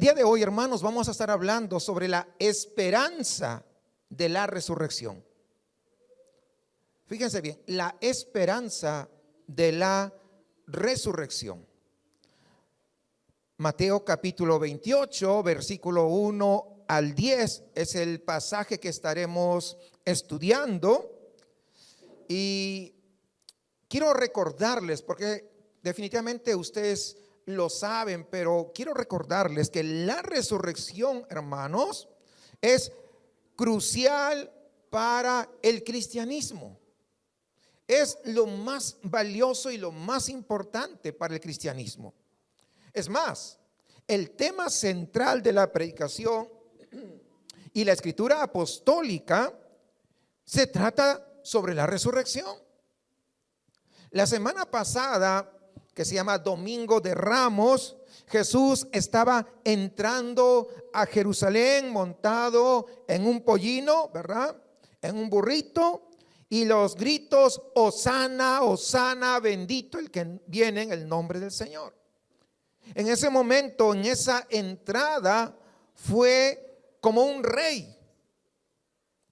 día de hoy, hermanos, vamos a estar hablando sobre la esperanza de la resurrección. Fíjense bien, la esperanza de la resurrección. Mateo capítulo 28, versículo 1 al 10 es el pasaje que estaremos estudiando. Y quiero recordarles, porque definitivamente ustedes lo saben, pero quiero recordarles que la resurrección, hermanos, es crucial para el cristianismo. Es lo más valioso y lo más importante para el cristianismo. Es más, el tema central de la predicación y la escritura apostólica se trata sobre la resurrección. La semana pasada, que se llama Domingo de Ramos, Jesús estaba entrando a Jerusalén montado en un pollino, ¿verdad? En un burrito, y los gritos: Hosana, Hosana, bendito el que viene en el nombre del Señor. En ese momento, en esa entrada, fue como un rey.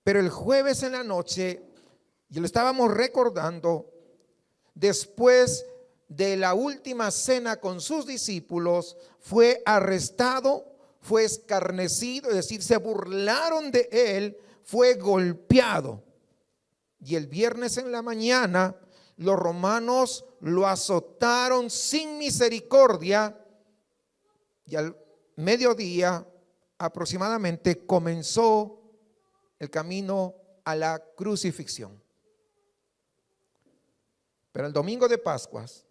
Pero el jueves en la noche, y lo estábamos recordando, después de la última cena con sus discípulos, fue arrestado, fue escarnecido, es decir, se burlaron de él, fue golpeado. Y el viernes en la mañana, los romanos lo azotaron sin misericordia, y al mediodía aproximadamente comenzó el camino a la crucifixión. Pero el domingo de Pascuas,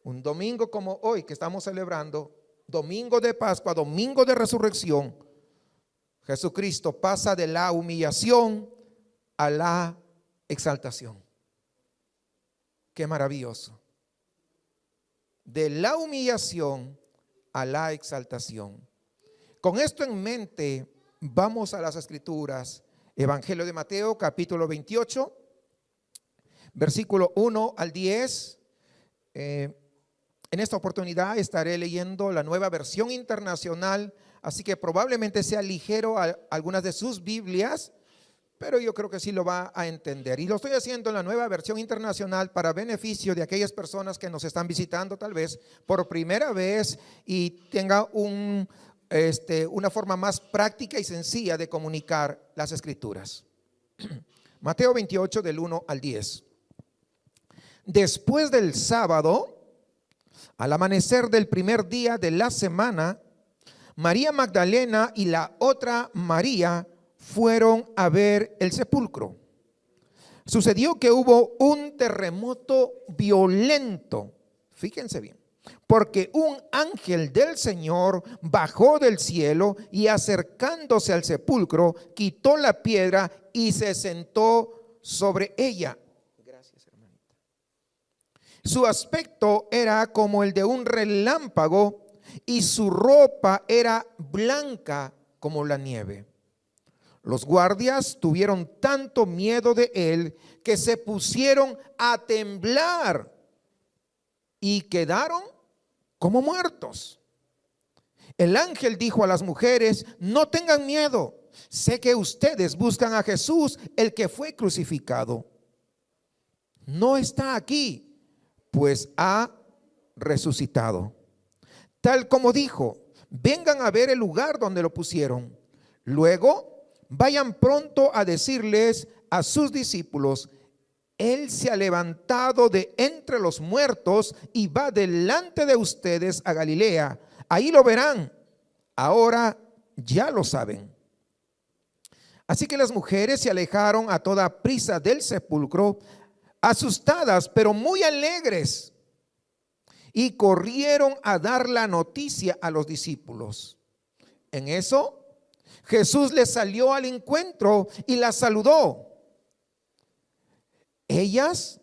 un domingo como hoy que estamos celebrando, domingo de Pascua, domingo de resurrección, Jesucristo pasa de la humillación a la exaltación. Qué maravilloso. De la humillación a la exaltación. Con esto en mente, vamos a las Escrituras. Evangelio de Mateo, capítulo 28, versículo 1 al 10. En esta oportunidad estaré leyendo la Nueva Versión Internacional, así que probablemente sea ligero a algunas de sus Biblias, pero yo creo que sí lo va a entender. Y lo estoy haciendo en la Nueva Versión Internacional para beneficio de aquellas personas que nos están visitando tal vez por primera vez y tenga una forma más práctica y sencilla de comunicar las Escrituras. Mateo 28 del 1 al 10. Después del sábado, al amanecer del primer día de la semana, María Magdalena y la otra María fueron a ver el sepulcro. Sucedió que hubo un terremoto violento, fíjense bien, porque un ángel del Señor bajó del cielo y acercándose al sepulcro, quitó la piedra y se sentó sobre ella. Gracias, hermanita. Su aspecto era como el de un relámpago y su ropa era blanca como la nieve. Los guardias tuvieron tanto miedo de él que se pusieron a temblar y quedaron como muertos. El ángel dijo a las mujeres: no tengan miedo, sé que ustedes buscan a Jesús, el que fue crucificado. No está aquí, pues ha resucitado. Tal como dijo, vengan a ver el lugar donde lo pusieron. Luego vayan pronto a decirles a sus discípulos: Él se ha levantado de entre los muertos y va delante de ustedes a Galilea. Ahí lo verán. Ahora ya lo saben. Así que las mujeres se alejaron a toda prisa del sepulcro, asustadas pero muy alegres, y corrieron a dar la noticia a los discípulos. En eso Jesús les salió al encuentro y las saludó. Ellas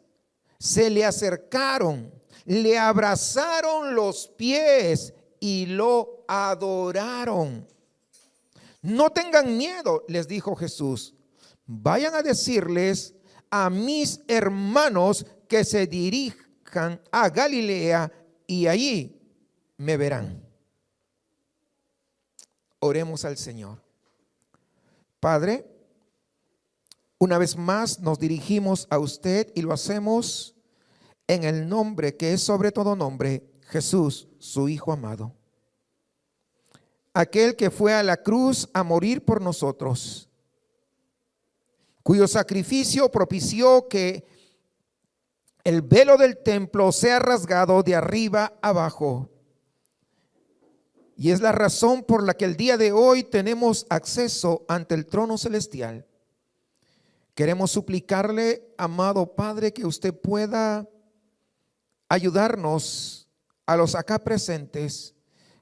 se le acercaron, le abrazaron los pies y lo adoraron. No tengan miedo, les dijo Jesús. Vayan a decirles a mis hermanos que se dirijan a Galilea y allí me verán. Oremos al Señor. Padre, una vez más nos dirigimos a usted y lo hacemos en el nombre que es sobre todo nombre, Jesús, su Hijo amado. Aquel que fue a la cruz a morir por nosotros, cuyo sacrificio propició que el velo del templo sea rasgado de arriba abajo. Y es la razón por la que el día de hoy tenemos acceso ante el trono celestial. Queremos suplicarle, amado Padre, que usted pueda ayudarnos a los acá presentes,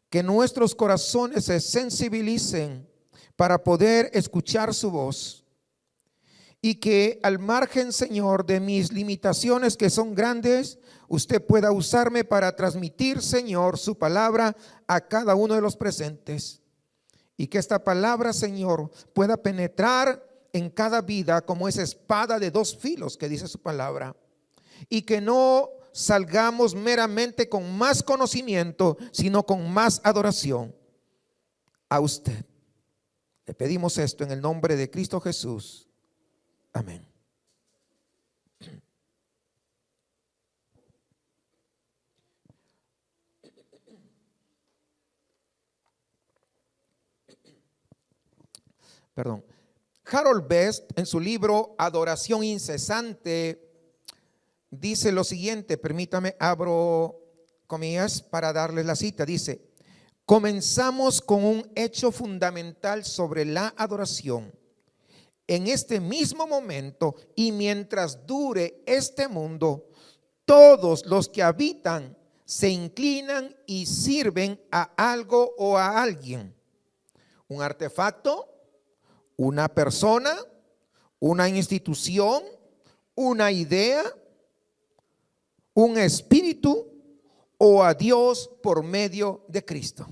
que nuestros corazones se sensibilicen para poder escuchar su voz. Y que al margen, Señor, de mis limitaciones que son grandes, usted pueda usarme para transmitir, Señor, su palabra a cada uno de los presentes. Y que esta palabra, Señor, pueda penetrar en cada vida como esa espada de dos filos que dice su palabra. Y que no salgamos meramente con más conocimiento, sino con más adoración a usted. Le pedimos esto en el nombre de Cristo Jesús. Amén. Perdón. Harold Best, en su libro Adoración Incesante, dice lo siguiente. Permítame, abro comillas para darles la cita. Dice: comenzamos con un hecho fundamental sobre la adoración. En este mismo momento y mientras dure este mundo, todos los que habitan se inclinan y sirven a algo o a alguien. Un artefacto, una persona, una institución, una idea, un espíritu o a Dios por medio de Cristo.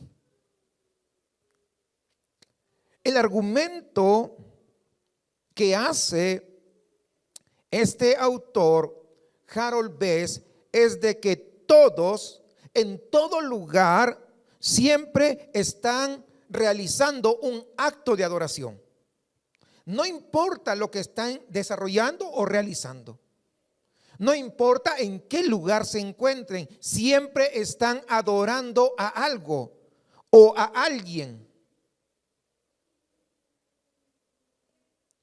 El argumento que hace este autor, Harold Best, es de que todos, en todo lugar, siempre están realizando un acto de adoración. No importa lo que están desarrollando o realizando. No importa en qué lugar se encuentren, siempre están adorando a algo o a alguien.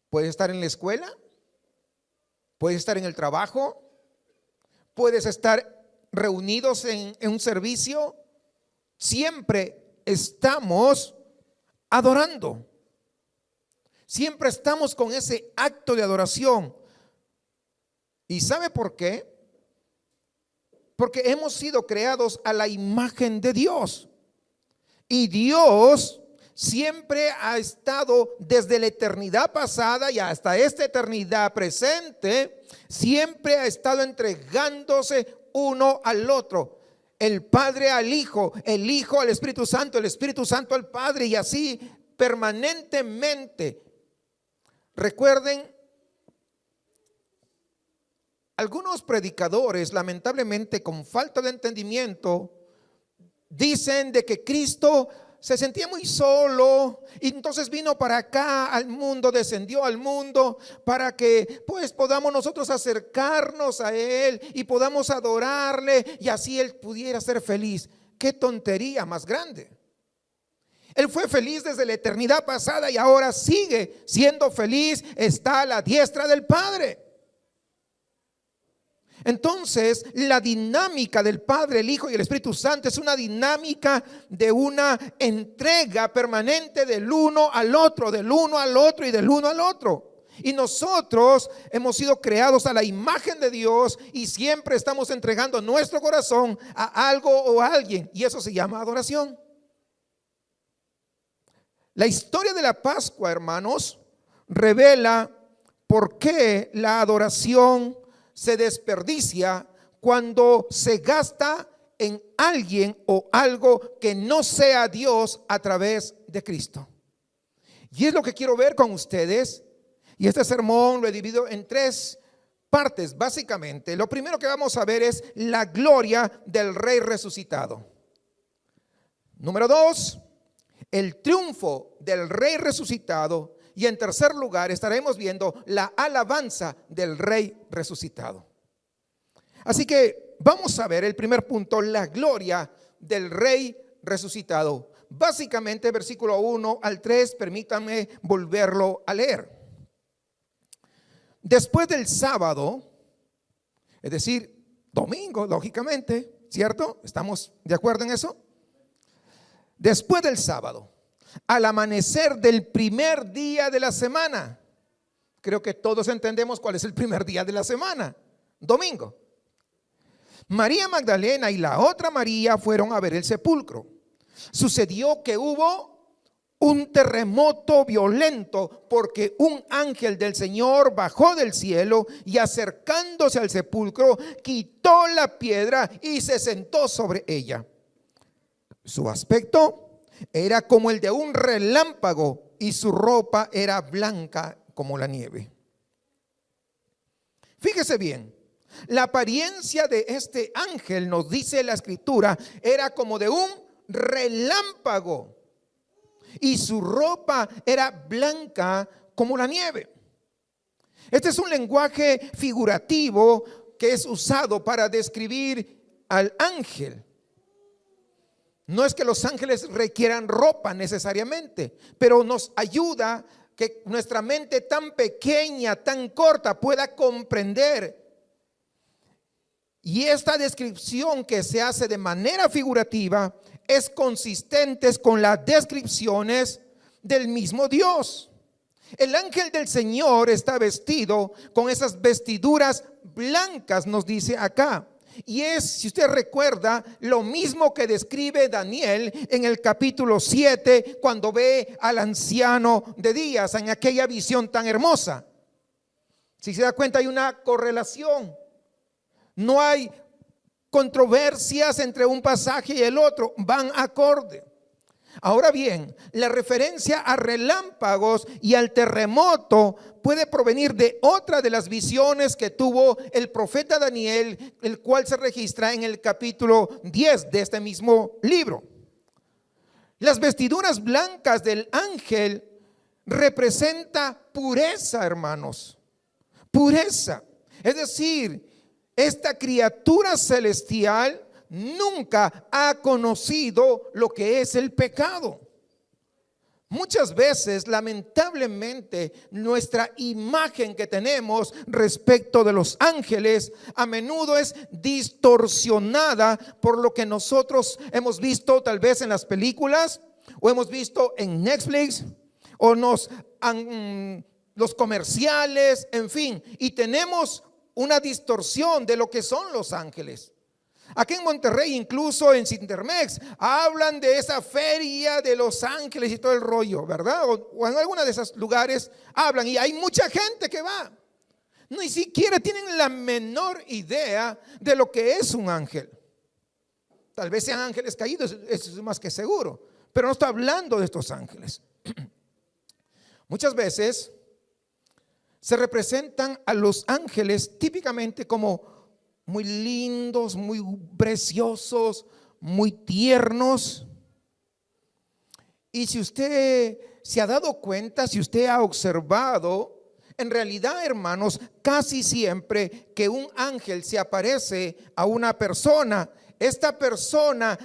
Puedes estar en la escuela, puedes estar en el trabajo, puedes estar reunidos en un servicio. Siempre estamos adorando. Siempre estamos con ese acto de adoración. ¿Y sabe por qué? Porque hemos sido creados a la imagen de Dios. Y Dios siempre ha estado desde la eternidad pasada y hasta esta eternidad presente, siempre ha estado entregándose uno al otro. El Padre al Hijo, el Hijo al Espíritu Santo, el Espíritu Santo al Padre, y así permanentemente. Recuerden, algunos predicadores, lamentablemente con falta de entendimiento, dicen de que Cristo se sentía muy solo y entonces vino para acá al mundo, descendió al mundo para que pues podamos nosotros acercarnos a Él y podamos adorarle y así Él pudiera ser feliz. ¡Qué tontería más grande! Él fue feliz desde la eternidad pasada y ahora sigue siendo feliz, está a la diestra del Padre. Entonces, la dinámica del Padre, el Hijo y el Espíritu Santo es una dinámica de una entrega permanente del uno al otro, del uno al otro y del uno al otro. Y nosotros hemos sido creados a la imagen de Dios y siempre estamos entregando nuestro corazón a algo o a alguien, y eso se llama adoración. La historia de la Pascua, hermanos, revela por qué la adoración se desperdicia cuando se gasta en alguien o algo que no sea Dios a través de Cristo. Y es lo que quiero ver con ustedes. Y este sermón lo he dividido en tres partes, básicamente. Lo primero que vamos a ver es la gloria del Rey resucitado. Número 2, el triunfo del Rey resucitado. Y en tercer lugar estaremos viendo la alabanza del Rey resucitado. Así que vamos a ver el primer punto, la gloria del Rey resucitado. Básicamente versículo 1 al 3, permítanme volverlo a leer. Después del sábado, es decir, domingo, lógicamente, ¿cierto? ¿Estamos de acuerdo en eso? Después del sábado, al amanecer del primer día de la semana, creo que todos entendemos cuál es el primer día de la semana, domingo. María Magdalena y la otra María fueron a ver el sepulcro. Sucedió que hubo un terremoto violento porque un ángel del Señor bajó del cielo y acercándose al sepulcro quitó la piedra y se sentó sobre ella. Su aspecto era como el de un relámpago y su ropa era blanca como la nieve. Fíjese bien, la apariencia de este ángel, nos dice la escritura, era como de un relámpago y su ropa era blanca como la nieve. Este es un lenguaje figurativo que es usado para describir al ángel. No es que los ángeles requieran ropa necesariamente, pero nos ayuda que nuestra mente tan pequeña, tan corta, pueda comprender. Y esta descripción que se hace de manera figurativa es consistente con las descripciones del mismo Dios. El ángel del Señor está vestido con esas vestiduras blancas, nos dice acá. Y es, si usted recuerda, lo mismo que describe Daniel en el capítulo 7 cuando ve al anciano de días en aquella visión tan hermosa. Si se da cuenta, hay una correlación. No hay controversias entre un pasaje y el otro, van acorde. Ahora bien, la referencia a relámpagos y al terremoto puede provenir de otra de las visiones que tuvo el profeta Daniel, el cual se registra en el capítulo 10 de este mismo libro. Las vestiduras blancas del ángel representa pureza, hermanos, pureza. Es decir, esta criatura celestial nunca ha conocido lo que es el pecado. Muchas veces, lamentablemente, nuestra imagen que tenemos respecto de los ángeles a menudo es distorsionada por lo que nosotros hemos visto tal vez en las películas o hemos visto en Netflix o los comerciales, en fin, y tenemos una distorsión de lo que son los ángeles. Aquí en Monterrey, incluso en Cintermex, hablan de esa feria de Los Ángeles y todo el rollo, ¿verdad? O en alguna de esos lugares hablan y hay mucha gente que va. Ni siquiera tienen la menor idea de lo que es un ángel. Tal vez sean ángeles caídos, eso es más que seguro, pero no está hablando de estos ángeles. Muchas veces se representan a los ángeles típicamente como muy lindos, muy preciosos, muy tiernos. Y si usted se ha dado cuenta, si usted ha observado, en realidad, hermanos, casi siempre que un ángel se aparece a una persona, esta persona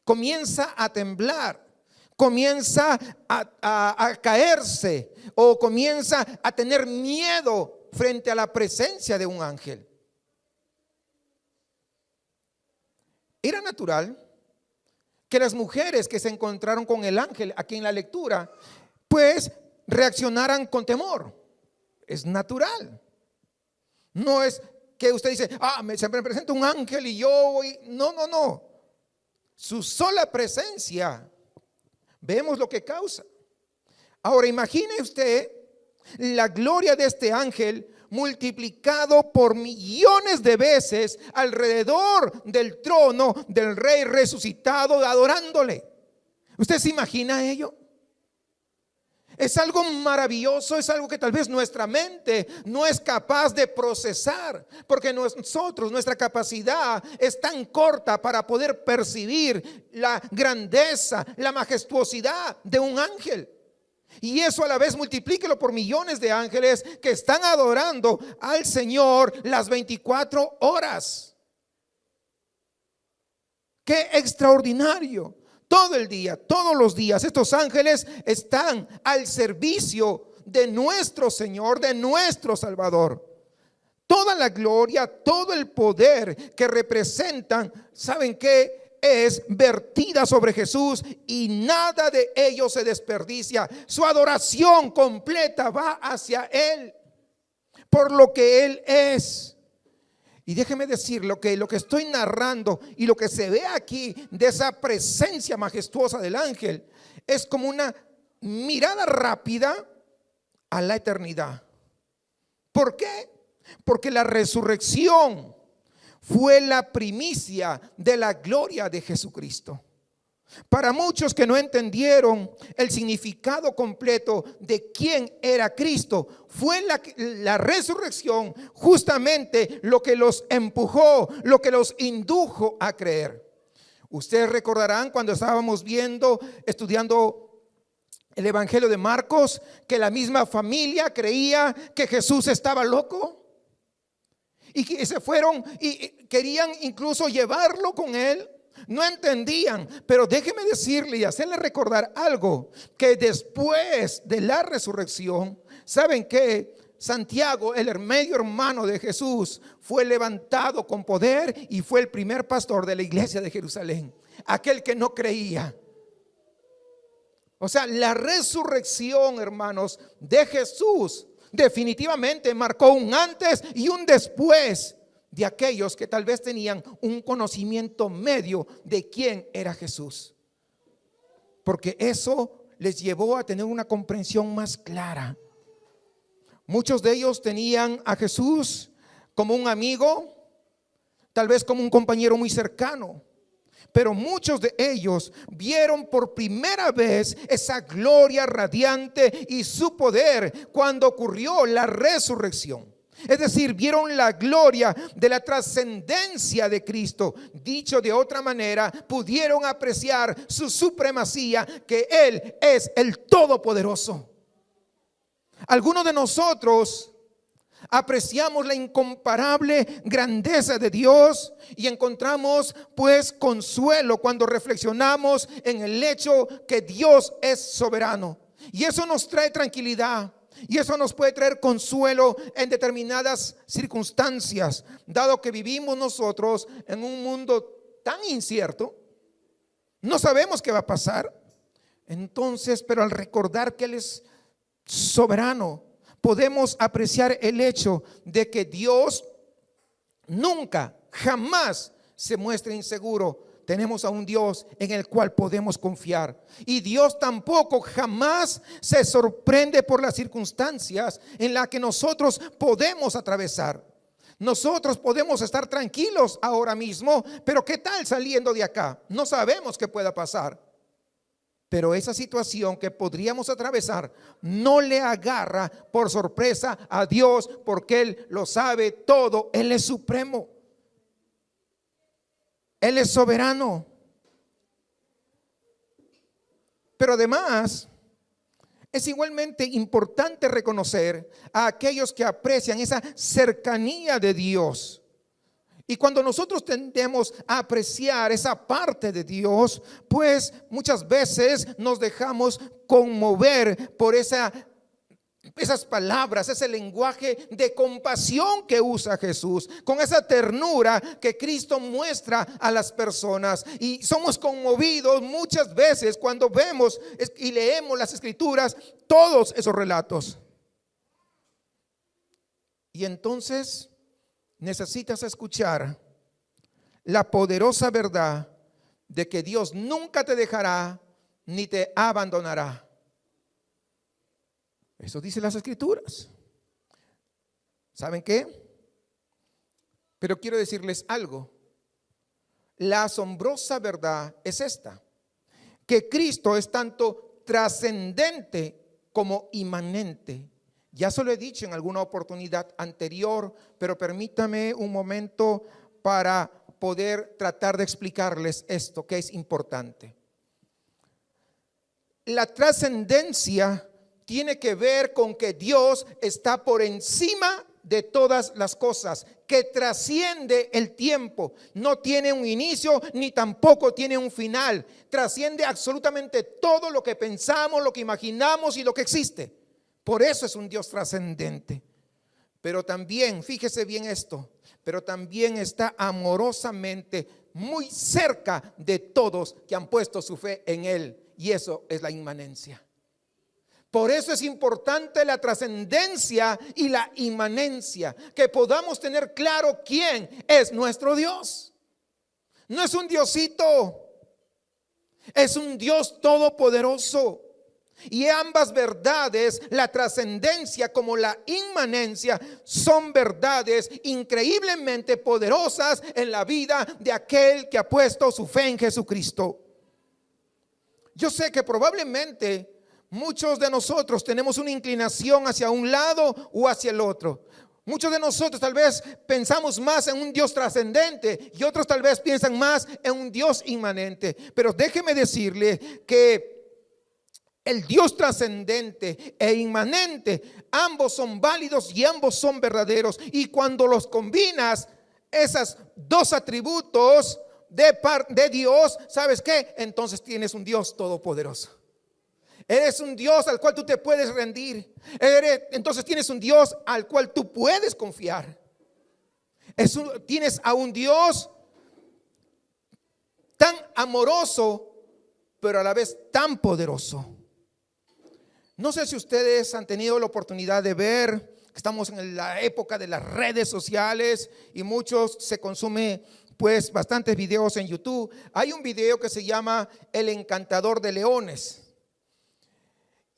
comienza a temblar, comienza a caerse o comienza a tener miedo frente a la presencia de un ángel. Era natural que las mujeres que se encontraron con el ángel aquí en la lectura, pues reaccionaran con temor. Es natural. No es que usted dice, se me presenta un ángel y yo voy. No. Su sola presencia, vemos lo que causa. Ahora imagine usted la gloria de este ángel multiplicado por millones de veces alrededor del trono del Rey resucitado, adorándole. ¿Usted se imagina ello? Es algo maravilloso, es algo que tal vez nuestra mente no es capaz de procesar, porque nuestra capacidad es tan corta para poder percibir la grandeza, la majestuosidad de un ángel. Y eso a la vez multiplíquelo por millones de ángeles que están adorando al Señor las 24 horas. ¡Qué extraordinario! Todo el día, todos los días, estos ángeles están al servicio de nuestro Señor, de nuestro Salvador. Toda la gloria, todo el poder que representan, ¿saben qué? Es vertida sobre Jesús y nada de ello se desperdicia. Su adoración completa va hacia Él, por lo que Él es. Y déjeme decir lo que estoy narrando y lo que se ve aquí de esa presencia majestuosa del ángel es como una mirada rápida a la eternidad. ¿Por qué? Porque la resurrección fue la primicia de la gloria de Jesucristo. Para muchos que no entendieron el significado completo de quién era Cristo, fue la resurrección justamente lo que los empujó, lo que los indujo a creer. Ustedes recordarán cuando estábamos estudiando el Evangelio de Marcos, que la misma familia creía que Jesús estaba loco y que se fueron y querían incluso llevarlo con él. No entendían, pero déjeme decirle y hacerle recordar algo, que después de la resurrección, ¿saben qué? Santiago, el medio hermano de Jesús, fue levantado con poder y fue el primer pastor de la iglesia de Jerusalén, aquel que no creía. O sea, la resurrección, hermanos, de Jesús definitivamente marcó un antes y un después de aquellos que tal vez tenían un conocimiento medio de quién era Jesús, porque eso les llevó a tener una comprensión más clara. Muchos de ellos tenían a Jesús como un amigo, tal vez como un compañero muy cercano, pero muchos de ellos vieron por primera vez esa gloria radiante y su poder cuando ocurrió la resurrección. Es decir, vieron la gloria de la trascendencia de Cristo. Dicho de otra manera, pudieron apreciar su supremacía, que Él es el Todopoderoso. Algunos de nosotros apreciamos la incomparable grandeza de Dios y encontramos pues consuelo cuando reflexionamos en el hecho que Dios es soberano. Y eso nos trae tranquilidad. Y eso nos puede traer consuelo en determinadas circunstancias, dado que vivimos nosotros en un mundo tan incierto. No sabemos qué va a pasar. Entonces, pero al recordar que Él es soberano, podemos apreciar el hecho de que Dios nunca, jamás se muestra inseguro. Tenemos a un Dios en el cual podemos confiar. Y Dios tampoco jamás se sorprende por las circunstancias en las que nosotros podemos atravesar. Nosotros podemos estar tranquilos ahora mismo, pero ¿qué tal saliendo de acá? No sabemos qué pueda pasar. Pero esa situación que podríamos atravesar no le agarra por sorpresa a Dios, porque Él lo sabe todo. Él es supremo. Él es soberano. Pero además, es igualmente importante reconocer a aquellos que aprecian esa cercanía de Dios. Y cuando nosotros tendemos a apreciar esa parte de Dios, pues muchas veces nos dejamos conmover por esas palabras, ese lenguaje de compasión que usa Jesús, con esa ternura que Cristo muestra a las personas. Y somos conmovidos muchas veces cuando vemos y leemos las Escrituras, todos esos relatos. Y entonces necesitas escuchar la poderosa verdad de que Dios nunca te dejará ni te abandonará. Eso dice las Escrituras. ¿Saben qué? Pero quiero decirles algo. La asombrosa verdad es esta: que Cristo es tanto trascendente como inmanente. Ya se lo he dicho en alguna oportunidad anterior, pero permítame un momento para poder tratar de explicarles esto que es importante. La trascendencia tiene que ver con que Dios está por encima de todas las cosas, que trasciende el tiempo, no tiene un inicio ni tampoco tiene un final, trasciende absolutamente todo lo que pensamos, lo que imaginamos y lo que existe. Por eso es un Dios trascendente. Pero también, fíjese bien esto, pero también está amorosamente muy cerca de todos que han puesto su fe en Él, y eso es la inmanencia. Por eso es importante la trascendencia y la inmanencia, que podamos tener claro quién es nuestro Dios. No es un diosito, es un Dios todopoderoso. Y ambas verdades, la trascendencia como la inmanencia, son verdades increíblemente poderosas en la vida de aquel que ha puesto su fe en Jesucristo. Yo sé que probablemente muchos de nosotros tenemos una inclinación hacia un lado o hacia el otro. Muchos de nosotros tal vez pensamos más en un Dios trascendente y otros tal vez piensan más en un Dios inmanente. Pero déjeme decirle que el Dios trascendente e inmanente, ambos son válidos y ambos son verdaderos. Y cuando los combinas, esos dos atributos de Dios, ¿sabes qué? Entonces tienes un Dios todopoderoso. Eres un Dios al cual tú te puedes rendir. Entonces tienes un Dios al cual tú puedes confiar. Tienes a un Dios tan amoroso, pero a la vez tan poderoso. No sé si ustedes han tenido la oportunidad de ver, estamos en la época de las redes sociales y muchos se consume pues bastantes videos en YouTube. Hay un video que se llama El Encantador de Leones.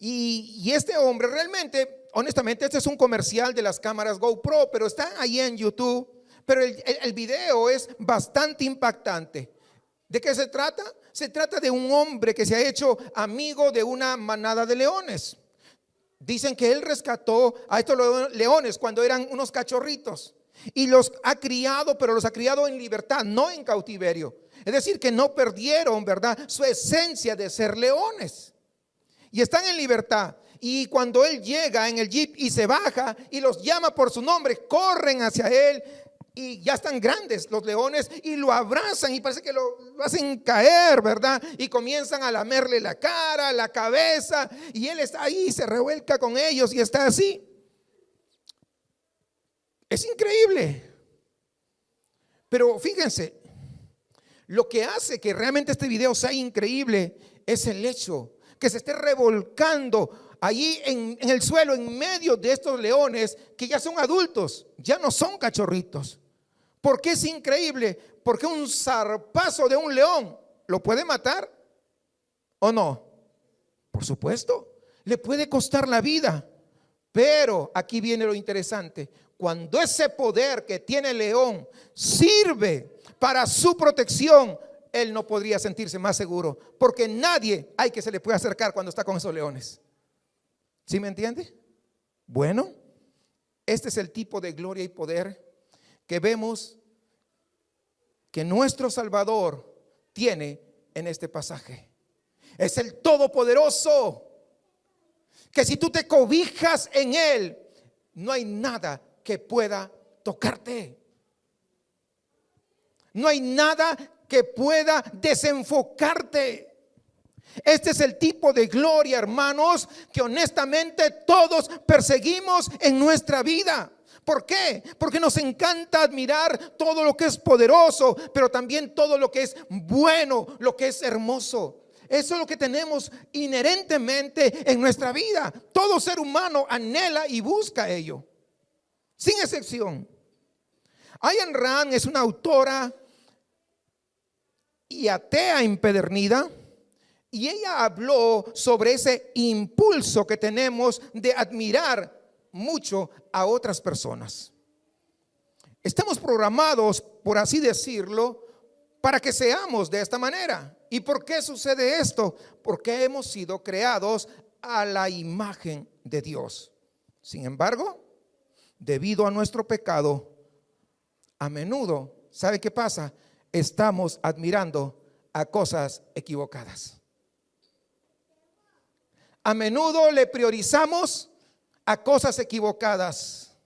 Y este hombre realmente, honestamente, este es un comercial de las cámaras GoPro, pero está ahí en YouTube. Pero el video es bastante impactante. ¿De qué se trata? Se trata de un hombre que se ha hecho amigo de una manada de leones. Dicen que él rescató a estos leones cuando eran unos cachorritos y los ha criado, pero los ha criado en libertad, no en cautiverio. Es decir, que no perdieron, ¿verdad?, su esencia de ser leones. Y están en libertad. Y cuando él llega en el jeep y se baja y los llama por su nombre, corren hacia él. Y ya están grandes los leones y lo abrazan y parece que lo hacen caer, ¿verdad? Y comienzan a lamerle la cara, la cabeza, y él está ahí, se revuelca con ellos y está así. Es increíble. Pero fíjense, lo que hace que realmente este video sea increíble es el hecho que se esté revolcando allí en el suelo en medio de estos leones que ya son adultos, ya no son cachorritos. ¿Por qué es increíble? Porque un zarpazo de un león lo puede matar o no. Por supuesto, le puede costar la vida. Pero aquí viene lo interesante. Cuando ese poder que tiene el león sirve para su protección, él no podría sentirse más seguro, porque nadie hay que se le puede acercar cuando está con esos leones. ¿Sí me entiende? Bueno, este es el tipo de gloria y poder que vemos que nuestro Salvador tiene en este pasaje. Es el Todopoderoso, que si tú te cobijas en Él, no hay nada que pueda tocarte. No hay nada que pueda desenfocarte. Este es el tipo de gloria, hermanos, que honestamente todos perseguimos en nuestra vida. ¿Por qué? Porque nos encanta admirar todo lo que es poderoso, pero también todo lo que es bueno, lo que es hermoso. Eso es lo que tenemos inherentemente en nuestra vida. Todo ser humano anhela y busca ello, sin excepción. Ayn Rand es una autora y atea empedernida, y ella habló sobre ese impulso que tenemos de admirar mucho a otras personas. Estamos programados, por así decirlo, para que seamos de esta manera. ¿Y por qué sucede esto? Porque hemos sido creados a la imagen de Dios. Sin embargo, debido a nuestro pecado, a menudo, ¿sabe qué pasa? Estamos admirando a cosas equivocadas. A menudo le priorizamos a cosas equivocadas.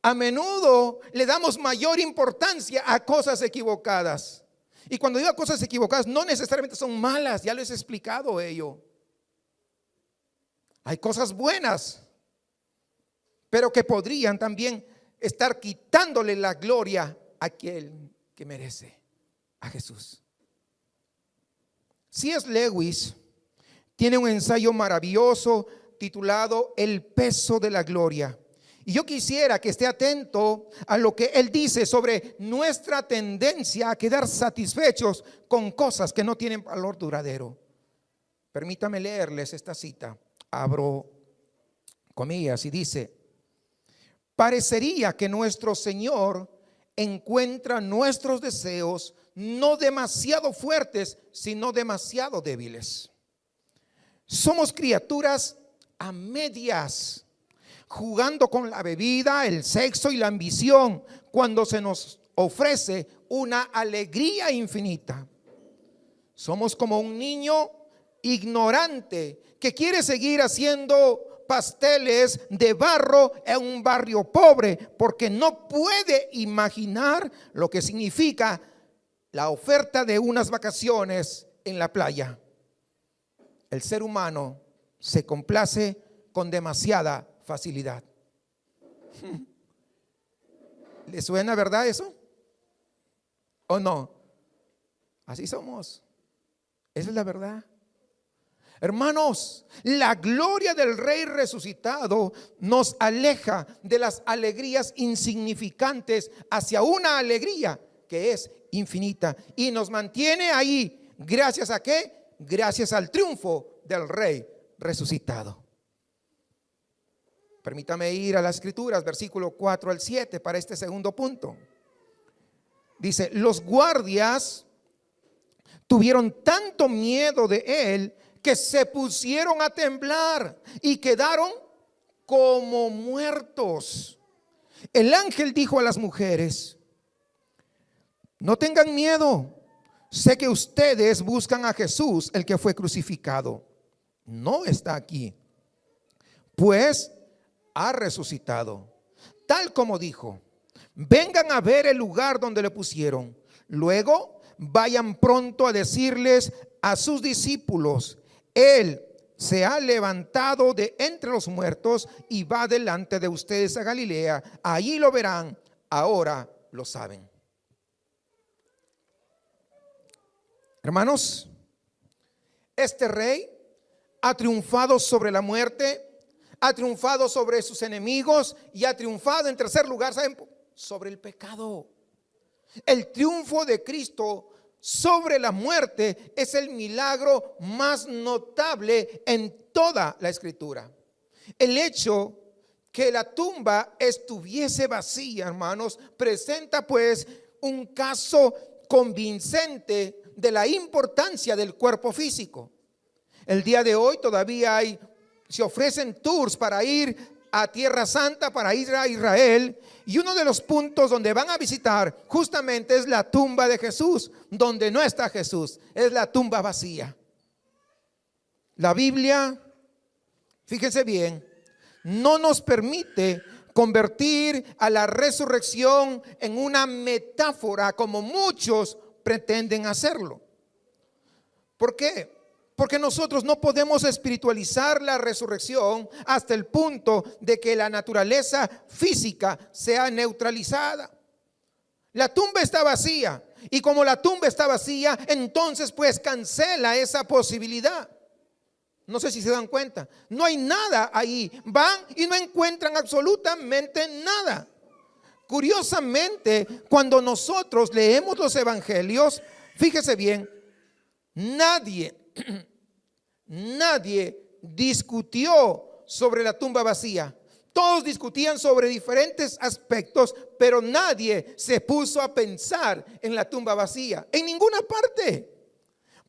A menudo le damos mayor importancia a cosas equivocadas. Y cuando digo cosas equivocadas, no necesariamente son malas, ya les he explicado ello. Hay cosas buenas, pero que podrían también estar quitándole la gloria a aquel que merece, a Jesús. C.S. Lewis tiene un ensayo maravilloso titulado El peso de la gloria. Y yo quisiera que esté atento a lo que él dice sobre nuestra tendencia a quedar satisfechos con cosas que no tienen valor duradero. Permítame leerles esta cita. Abro comillas y dice: parecería que nuestro Señor encuentra nuestros deseos no demasiado fuertes, sino demasiado débiles. Somos criaturas a medias, jugando con la bebida, el sexo y la ambición cuando se nos ofrece una alegría infinita. Somos como un niño ignorante que quiere seguir haciendo pasteles de barro en un barrio pobre porque no puede imaginar lo que significa la oferta de unas vacaciones en la playa. El ser humano se complace con demasiada facilidad. ¿Le suena verdad eso? ¿O no? Así somos. Esa es la verdad. Hermanos, la gloria del Rey resucitado nos aleja de las alegrías insignificantes hacia una alegría que es infinita y nos mantiene ahí. ¿Gracias a qué? Gracias al triunfo del Rey resucitado. Permítame ir a las Escrituras, versículo 4 al 7, para este segundo punto. Dice: los guardias tuvieron tanto miedo de él que se pusieron a temblar y quedaron como muertos. El ángel dijo a las mujeres: no tengan miedo, sé que ustedes buscan a Jesús, el que fue crucificado. No está aquí, pues ha resucitado, tal como dijo. Vengan a ver el lugar donde le pusieron. Luego vayan pronto a decirles a sus discípulos: Él se ha levantado de entre los muertos y va delante de ustedes a Galilea. Allí lo verán, ahora lo saben. Hermanos, este rey ha triunfado sobre la muerte, ha triunfado sobre sus enemigos y ha triunfado, en tercer lugar, ¿saben?, sobre el pecado. El triunfo de Cristo sobre la muerte es el milagro más notable en toda la Escritura. El hecho que la tumba estuviese vacía, hermanos, presenta pues un caso convincente de la importancia del cuerpo físico. El día de hoy todavía se ofrecen tours para ir a Tierra Santa, para ir a Israel, y uno de los puntos donde van a visitar justamente es la tumba de Jesús. Donde no está Jesús, es la tumba vacía. La Biblia, fíjense bien, no nos permite convertir a la resurrección en una metáfora como muchos pretenden hacerlo. ¿Por qué? Porque nosotros no podemos espiritualizar la resurrección hasta el punto de que la naturaleza física sea neutralizada. La tumba está vacía, y como la tumba está vacía, entonces pues cancela esa posibilidad. No sé si se dan cuenta, no hay nada ahí. Van y no encuentran absolutamente nada. Curiosamente, cuando nosotros leemos los evangelios, fíjese bien, nadie discutió sobre la tumba vacía. Todos discutían sobre diferentes aspectos, pero nadie se puso a pensar en la tumba vacía, en ninguna parte.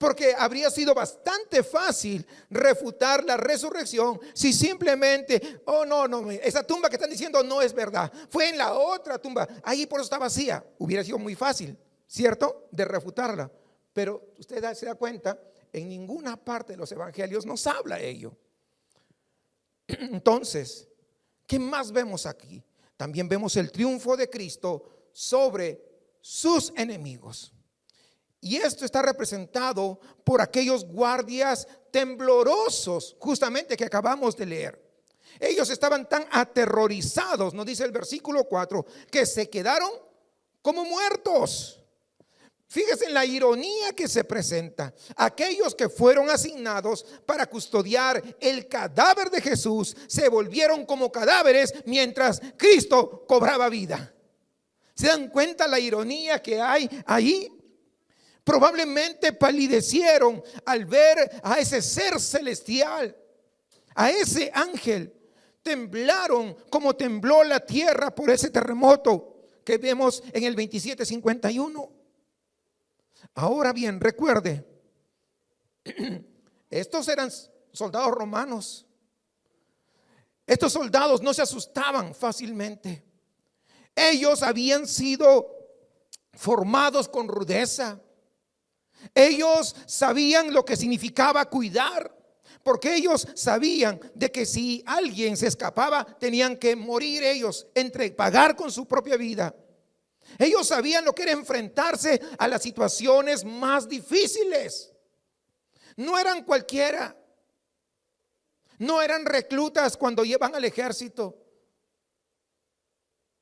Porque habría sido bastante fácil refutar la resurrección si simplemente, oh no, esa tumba que están diciendo no es verdad. Fue en la otra tumba, ahí por eso está vacía. Hubiera sido muy fácil, ¿cierto?, de refutarla. Pero usted se da cuenta, en ninguna parte de los evangelios nos habla ello. Entonces, ¿qué más vemos aquí? También vemos el triunfo de Cristo sobre sus enemigos. Y esto está representado por aquellos guardias temblorosos, justamente que acabamos de leer. Ellos estaban tan aterrorizados, nos dice el versículo 4, que se quedaron como muertos. Fíjese en la ironía que se presenta. Aquellos que fueron asignados para custodiar el cadáver de Jesús se volvieron como cadáveres mientras Cristo cobraba vida. ¿Se dan cuenta la ironía que hay ahí? Probablemente palidecieron al ver a ese ser celestial, a ese ángel. Temblaron como tembló la tierra por ese terremoto que vemos en el 27:51. Ahora bien, recuerde, estos eran soldados romanos. Estos soldados no se asustaban fácilmente. Ellos habían sido formados con rudeza. Ellos sabían lo que significaba cuidar, porque ellos sabían de que si alguien se escapaba, tenían que morir ellos, pagar con su propia vida. Ellos sabían lo que era enfrentarse a las situaciones más difíciles. No eran cualquiera. No eran reclutas cuando llevan al ejército.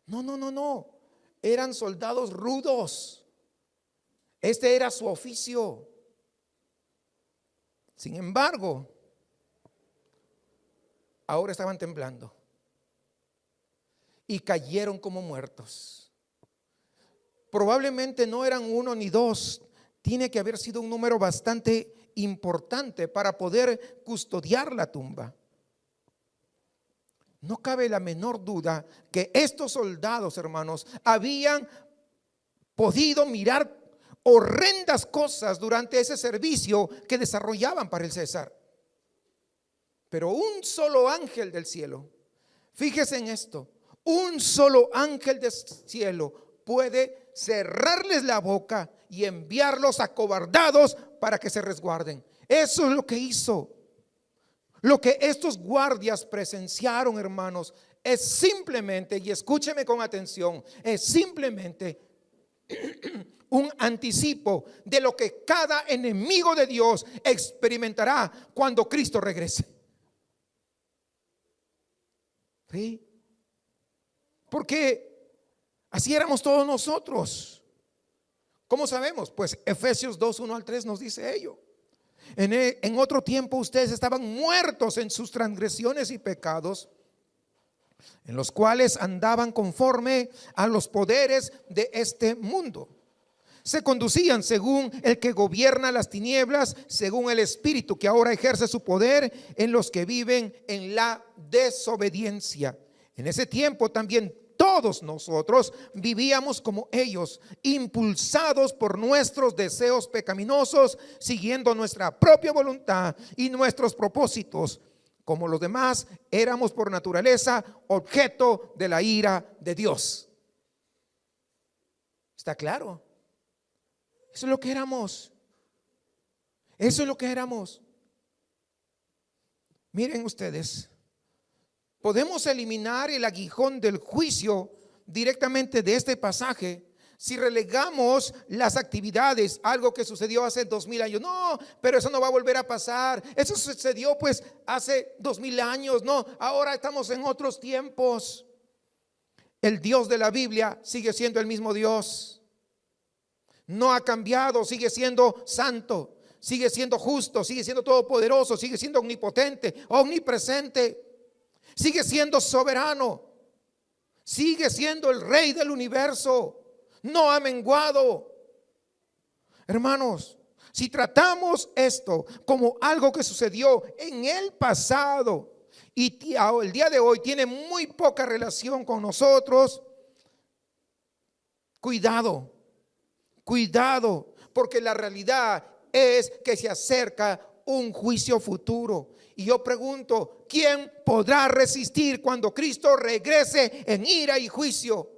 No. Eran soldados rudos. Este era su oficio. Sin embargo, ahora estaban temblando y cayeron como muertos. Probablemente no eran uno ni dos. Tiene que haber sido un número bastante importante para poder custodiar la tumba. No cabe la menor duda que estos soldados, hermanos, habían podido mirar horrendas cosas durante ese servicio que desarrollaban para el César. Pero un solo ángel del cielo, fíjese en esto, un solo ángel del cielo puede cerrarles la boca y enviarlos acobardados para que se resguarden. Eso es lo que hizo. Lo que estos guardias presenciaron, hermanos, es simplemente, y escúcheme con atención, es simplemente un anticipo de lo que cada enemigo de Dios experimentará cuando Cristo regrese. ¿Sí? Porque así éramos todos nosotros. ¿Cómo sabemos? Pues Efesios 2:1-3 nos dice ello. En otro tiempo ustedes estaban muertos en sus transgresiones y pecados, en los cuales andaban conforme a los poderes de este mundo. Se conducían según el que gobierna las tinieblas, según el espíritu que ahora ejerce su poder en los que viven en la desobediencia. En ese tiempo también todos nosotros vivíamos como ellos, impulsados por nuestros deseos pecaminosos, siguiendo nuestra propia voluntad y nuestros propósitos. Como los demás, éramos por naturaleza objeto de la ira de Dios. ¿Está claro? Eso es lo que éramos. Eso es lo que éramos. Miren ustedes, podemos eliminar el aguijón del juicio directamente de este pasaje si relegamos las actividades, algo que sucedió hace 2000 años. No, pero eso no va a volver a pasar. Eso sucedió pues hace 2000 años. No, ahora estamos en otros tiempos. El Dios de la Biblia sigue siendo el mismo Dios. No ha cambiado, sigue siendo santo, sigue siendo justo, sigue siendo todopoderoso, sigue siendo omnipotente, omnipresente. Sigue siendo soberano, sigue siendo el rey del universo, no ha menguado. Hermanos, si tratamos esto como algo que sucedió en el pasado y el día de hoy tiene muy poca relación con nosotros, cuidado, porque la realidad es que se acerca un juicio futuro. Y yo pregunto, ¿quién podrá resistir cuando Cristo regrese en ira y juicio?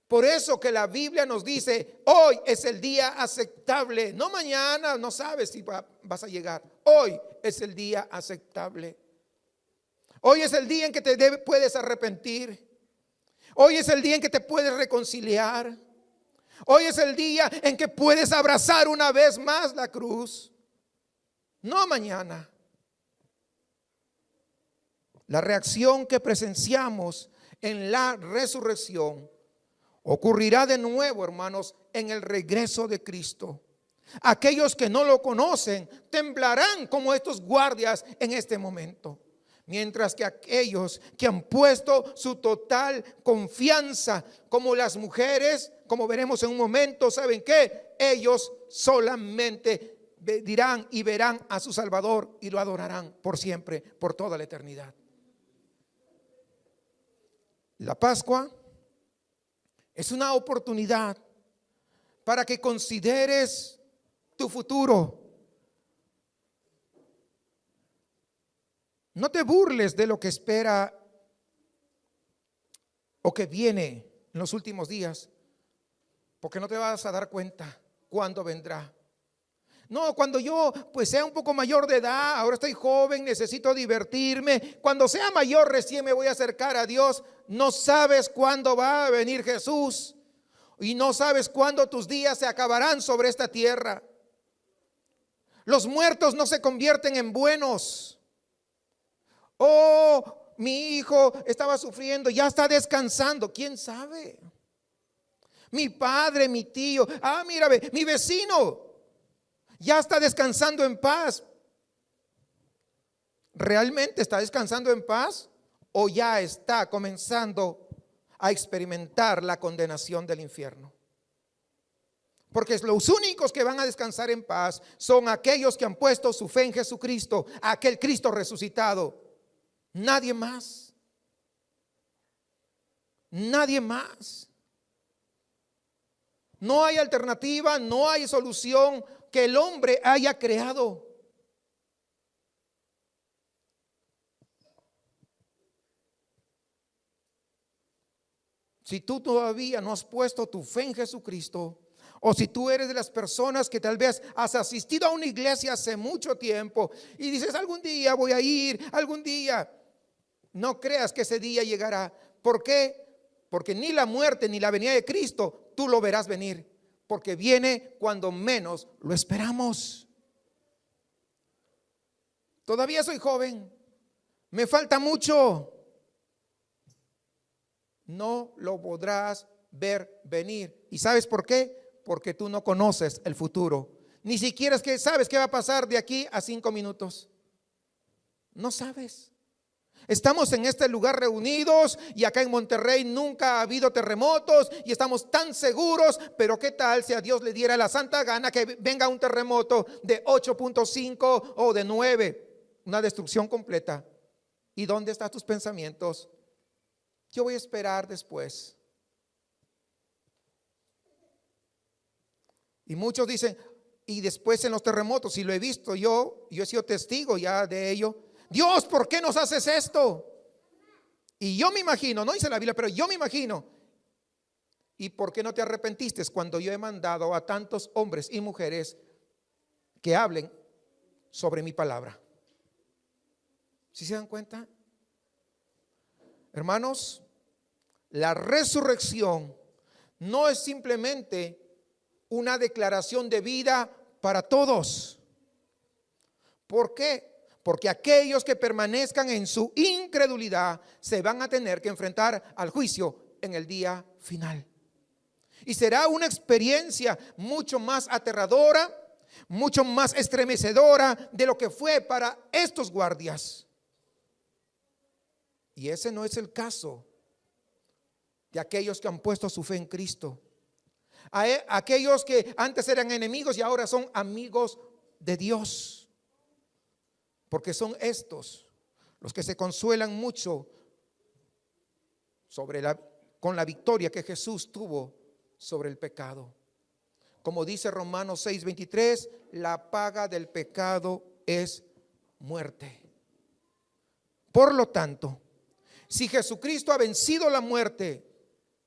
Por eso que la Biblia nos dice, hoy es el día aceptable. No mañana, no sabes si vas a llegar. Hoy es el día aceptable. Hoy es el día en que te puedes arrepentir. Hoy es el día en que te puedes reconciliar. Hoy es el día en que puedes abrazar una vez más la cruz. No mañana. La reacción que presenciamos en la resurrección ocurrirá de nuevo, hermanos, en el regreso de Cristo. Aquellos que no lo conocen temblarán como estos guardias en este momento. Mientras que aquellos que han puesto su total confianza, como las mujeres, como veremos en un momento, ¿saben qué? Ellos solamente dirán y verán a su Salvador y lo adorarán por siempre, por toda la eternidad. La Pascua es una oportunidad para que consideres tu futuro. No te burles de lo que espera o que viene en los últimos días, porque no te vas a dar cuenta cuándo vendrá. No, cuando yo pues sea un poco mayor de edad, ahora estoy joven, necesito divertirme. Cuando sea mayor recién me voy a acercar a Dios. No sabes cuándo va a venir Jesús y no sabes cuándo tus días se acabarán sobre esta tierra. Los muertos no se convierten en buenos. Oh, mi hijo estaba sufriendo, ya está descansando. ¿Quién sabe? Mi padre, mi tío, mira, mi vecino ya está descansando en paz. ¿Realmente está descansando en paz? ¿O ya está comenzando a experimentar la condenación del infierno? Porque los únicos que van a descansar en paz son aquellos que han puesto su fe en Jesucristo, aquel Cristo resucitado. Nadie más. Nadie más. No hay alternativa, no hay solución que el hombre haya creado. Si tú todavía no has puesto tu fe en Jesucristo, o si tú eres de las personas que tal vez has asistido a una iglesia hace mucho tiempo y dices, algún día voy a ir, algún día, no creas que ese día llegará. ¿Por qué? Porque ni la muerte ni la venida de Cristo tú lo verás venir, porque viene cuando menos lo esperamos. Todavía soy joven, me falta mucho. No lo podrás ver venir. ¿Y sabes por qué? Porque tú no conoces el futuro. Ni siquiera es que sabes qué va a pasar de aquí a 5 minutos. No sabes. Estamos en este lugar reunidos y acá en Monterrey nunca ha habido terremotos y estamos tan seguros, pero ¿qué tal si a Dios le diera la santa gana que venga un terremoto de 8.5 o de 9? Una destrucción completa. ¿Y dónde están tus pensamientos? Yo voy a esperar después. Y muchos dicen, y después en los terremotos, si lo he visto yo he sido testigo ya de ello. Dios, ¿por qué nos haces esto? Y yo me imagino, no dice la Biblia, pero yo me imagino. ¿Y por qué no te arrepentiste cuando yo he mandado a tantos hombres y mujeres que hablen sobre mi palabra? ¿Sí se dan cuenta? Hermanos, la resurrección no es simplemente una declaración de vida para todos. ¿Por qué? Porque aquellos que permanezcan en su incredulidad se van a tener que enfrentar al juicio en el día final. Y será una experiencia mucho más aterradora, mucho más estremecedora de lo que fue para estos guardias. Y ese no es el caso de aquellos que han puesto su fe en Cristo. Aquellos que antes eran enemigos y ahora son amigos de Dios. Porque son estos los que se consuelan mucho con la victoria que Jesús tuvo sobre el pecado. Como dice Romanos 6:23, la paga del pecado es muerte. Por lo tanto, si Jesucristo ha vencido la muerte,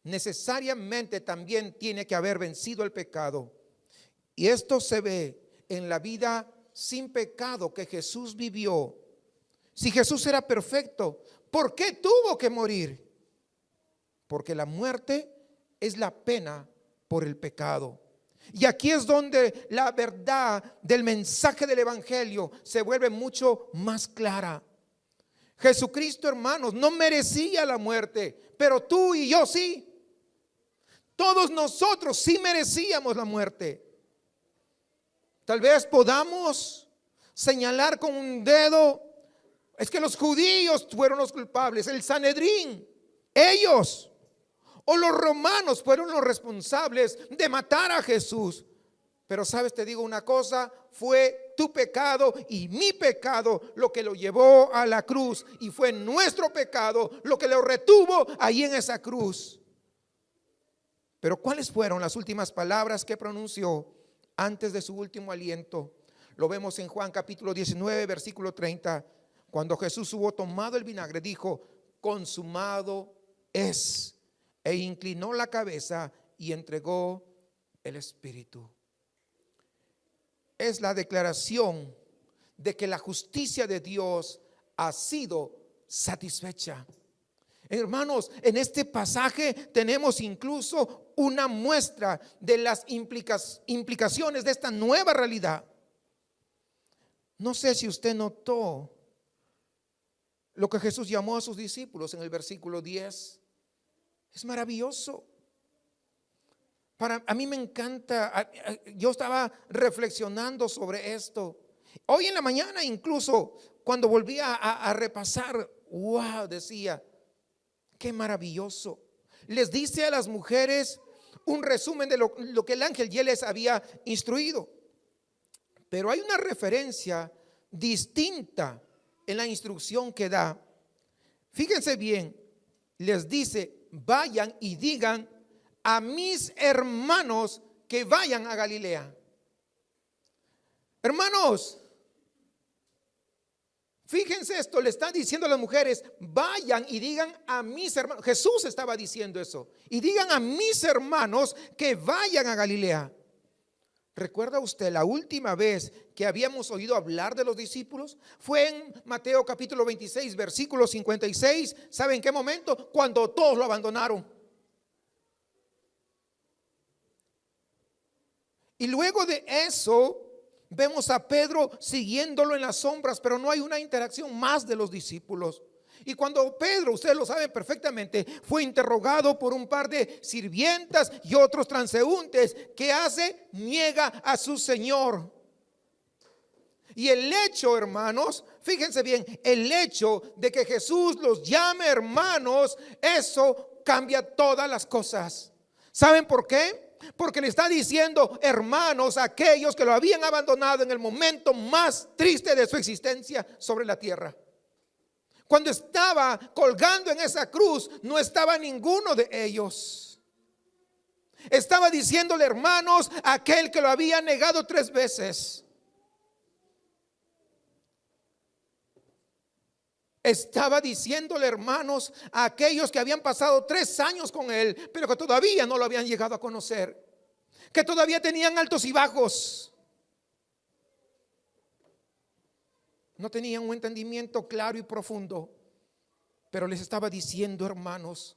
necesariamente también tiene que haber vencido el pecado. Y esto se ve en la vida sin pecado que Jesús vivió. Si Jesús era perfecto, ¿por qué tuvo que morir? Porque la muerte es la pena por el pecado. Y aquí es donde la verdad del mensaje del evangelio se vuelve mucho más clara. Jesucristo, hermanos, no merecía la muerte, pero tú y yo sí. Todos nosotros sí merecíamos la muerte. Tal vez podamos señalar con un dedo, es que los judíos fueron los culpables, el Sanedrín, ellos o los romanos fueron los responsables de matar a Jesús. Pero sabes, te digo una cosa, fue tu pecado y mi pecado lo que lo llevó a la cruz, y fue nuestro pecado lo que lo retuvo ahí en esa cruz. Pero ¿cuáles fueron las últimas palabras que pronunció antes de su último aliento? Lo vemos en Juan capítulo 19, versículo 30. Cuando Jesús hubo tomado el vinagre, dijo: consumado es. E inclinó la cabeza y entregó el espíritu. Es la declaración de que la justicia de Dios ha sido satisfecha. Hermanos, en este pasaje tenemos incluso una muestra de las implicaciones de esta nueva realidad. No sé si usted notó lo que Jesús llamó a sus discípulos en el versículo 10. Es maravilloso. A mí me encanta. Yo estaba reflexionando sobre esto hoy en la mañana, incluso cuando volví a repasar. Wow, decía, qué maravilloso. Les dice a las mujeres un resumen de lo que el ángel ya les había instruido. Pero hay una referencia distinta en la instrucción que da. Fíjense bien, les dice: vayan y digan a mis hermanos que vayan a Galilea. Hermanos, fíjense esto, le están diciendo a las mujeres: vayan y digan a mis hermanos. Jesús estaba diciendo eso: y digan a mis hermanos que vayan a Galilea. ¿Recuerda usted la última vez que habíamos oído hablar de los discípulos? Fue en Mateo capítulo 26, versículo 56. ¿Saben en qué momento? Cuando todos lo abandonaron. Y luego de eso vemos a Pedro siguiéndolo en las sombras, pero no hay una interacción más de los discípulos. Y cuando Pedro, ustedes lo saben perfectamente, fue interrogado por un par de sirvientas y otros transeúntes, ¿qué hace? Niega a su Señor. Y el hecho, hermanos, fíjense bien, el hecho de que Jesús los llame hermanos, eso cambia todas las cosas. ¿Saben por qué? Porque le está diciendo hermanos a aquellos que lo habían abandonado en el momento más triste de su existencia sobre la tierra. Cuando estaba colgando en esa cruz, no estaba ninguno de ellos. Estaba diciéndole hermanos a aquel que lo había negado 3 veces. Estaba diciéndole hermanos a aquellos que habían pasado 3 años con él, pero que todavía no lo habían llegado a conocer, que todavía tenían altos y bajos. No tenían un entendimiento claro y profundo, pero les estaba diciendo hermanos,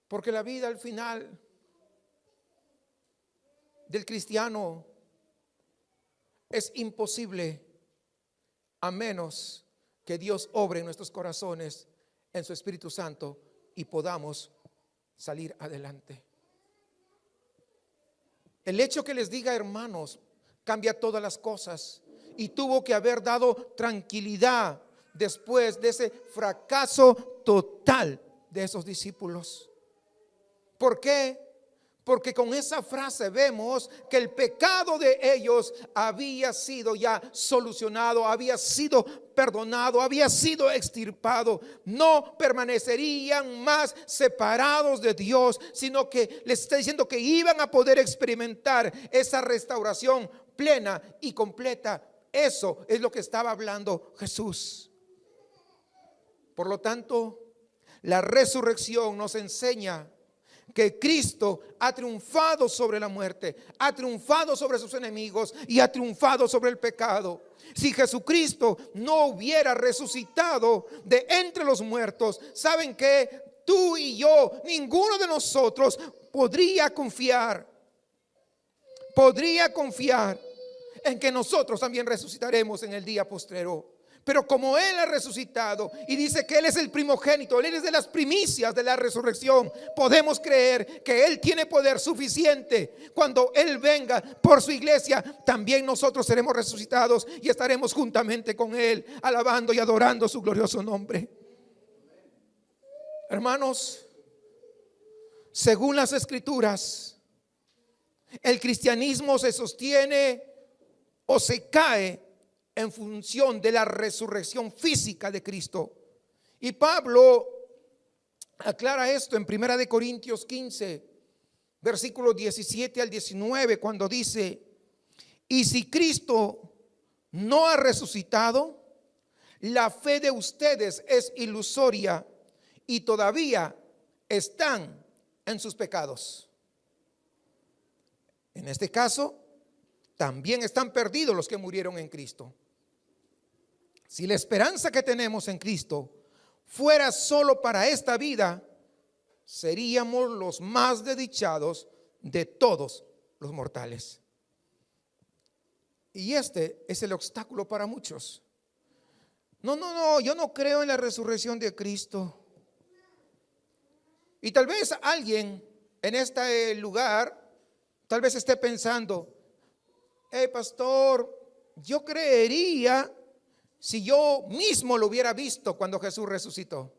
porque la vida al final del cristiano es imposible a menos que Dios obre en nuestros corazones en su Espíritu Santo y podamos salir adelante. El hecho que les diga hermanos cambia todas las cosas. Y tuvo que haber dado tranquilidad después de ese fracaso total de esos discípulos. ¿Por qué? Porque con esa frase vemos que el pecado de ellos había sido ya solucionado, había sido perdonado, había sido extirpado. No permanecerían más separados de Dios, sino que les está diciendo que iban a poder experimentar esa restauración plena y completa. Eso es lo que estaba hablando Jesús. Por lo tanto, la resurrección nos enseña que Cristo ha triunfado sobre la muerte, ha triunfado sobre sus enemigos y ha triunfado sobre el pecado. Si Jesucristo no hubiera resucitado de entre los muertos, ¿saben qué? Tú y yo, ninguno de nosotros podría confiar en que nosotros también resucitaremos en el día postrero. Pero como Él ha resucitado y dice que Él es el primogénito, Él es de las primicias de la resurrección, podemos creer que Él tiene poder suficiente. Cuando Él venga por su iglesia, también nosotros seremos resucitados y estaremos juntamente con Él, alabando y adorando su glorioso nombre. Hermanos, según las Escrituras, el cristianismo se sostiene o se cae en función de la resurrección física de Cristo. Y Pablo aclara esto en 1 Corintios 15, versículos 17 al 19, cuando dice: y si Cristo no ha resucitado, la fe de ustedes es ilusoria y todavía están en sus pecados. En este caso, también están perdidos los que murieron en Cristo. Si la esperanza que tenemos en Cristo fuera solo para esta vida, seríamos los más desdichados de todos los mortales. Y este es el obstáculo para muchos. No, yo no creo en la resurrección de Cristo. Y tal vez alguien en este lugar, tal vez esté pensando: hey, pastor, yo creería si yo mismo lo hubiera visto cuando Jesús resucitó.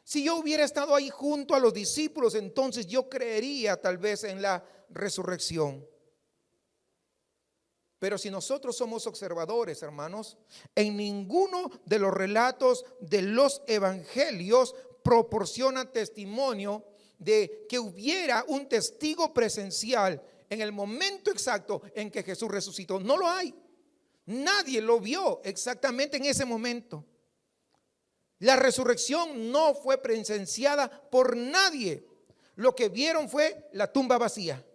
Si yo hubiera estado ahí junto a los discípulos, entonces yo creería tal vez en la resurrección. Pero si nosotros somos observadores, hermanos, en ninguno de los relatos de los evangelios proporciona testimonio de que hubiera un testigo presencial en el momento exacto en que Jesús resucitó. No lo hay. Nadie lo vio exactamente en ese momento. La resurrección no fue presenciada por nadie. Lo que vieron fue la tumba vacía.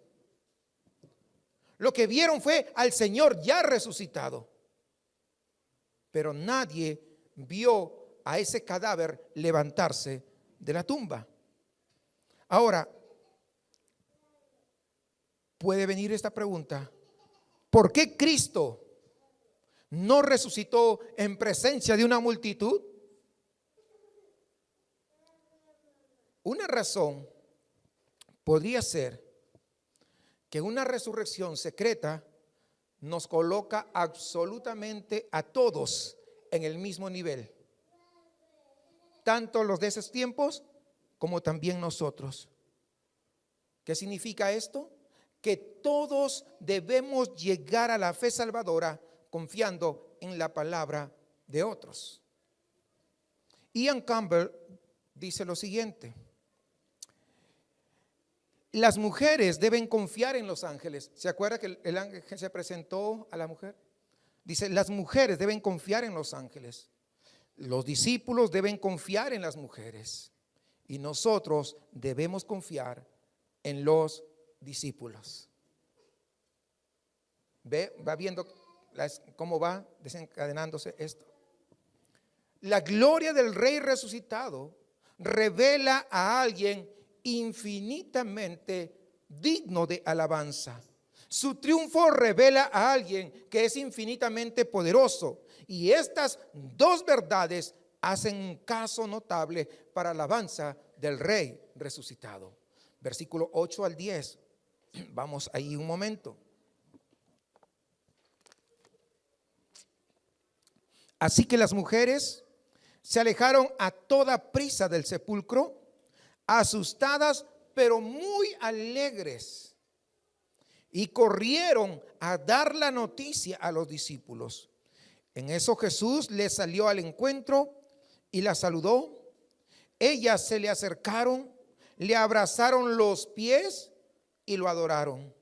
Lo que vieron fue al Señor ya resucitado. Pero nadie vio a ese cadáver levantarse de la tumba. Ahora, puede venir esta pregunta: ¿por qué Cristo no resucitó en presencia de una multitud? Una razón podría ser que una resurrección secreta nos coloca absolutamente a todos en el mismo nivel, tanto los de esos tiempos como también nosotros. ¿Qué significa esto? Que todos debemos llegar a la fe salvadora confiando en la palabra de otros. Ian Campbell dice lo siguiente: las mujeres deben confiar en los ángeles. ¿Se acuerda que el ángel se presentó a la mujer? Dice: las mujeres deben confiar en los ángeles. Los discípulos deben confiar en las mujeres. Y nosotros debemos confiar en los discípulos. Va viendo cómo va desencadenándose esto. La gloria del Rey resucitado revela a alguien infinitamente digno de alabanza. Su triunfo revela a alguien que es infinitamente poderoso. Y estas dos verdades hacen un caso notable para alabanza del Rey resucitado. Versículo 8 al 10. Vamos ahí un momento. Así que las mujeres se alejaron a toda prisa del sepulcro, asustadas, pero muy alegres. Y corrieron a dar la noticia a los discípulos. En eso Jesús les salió al encuentro y la saludó. Ellas se le acercaron, le abrazaron los pies y lo adoraron.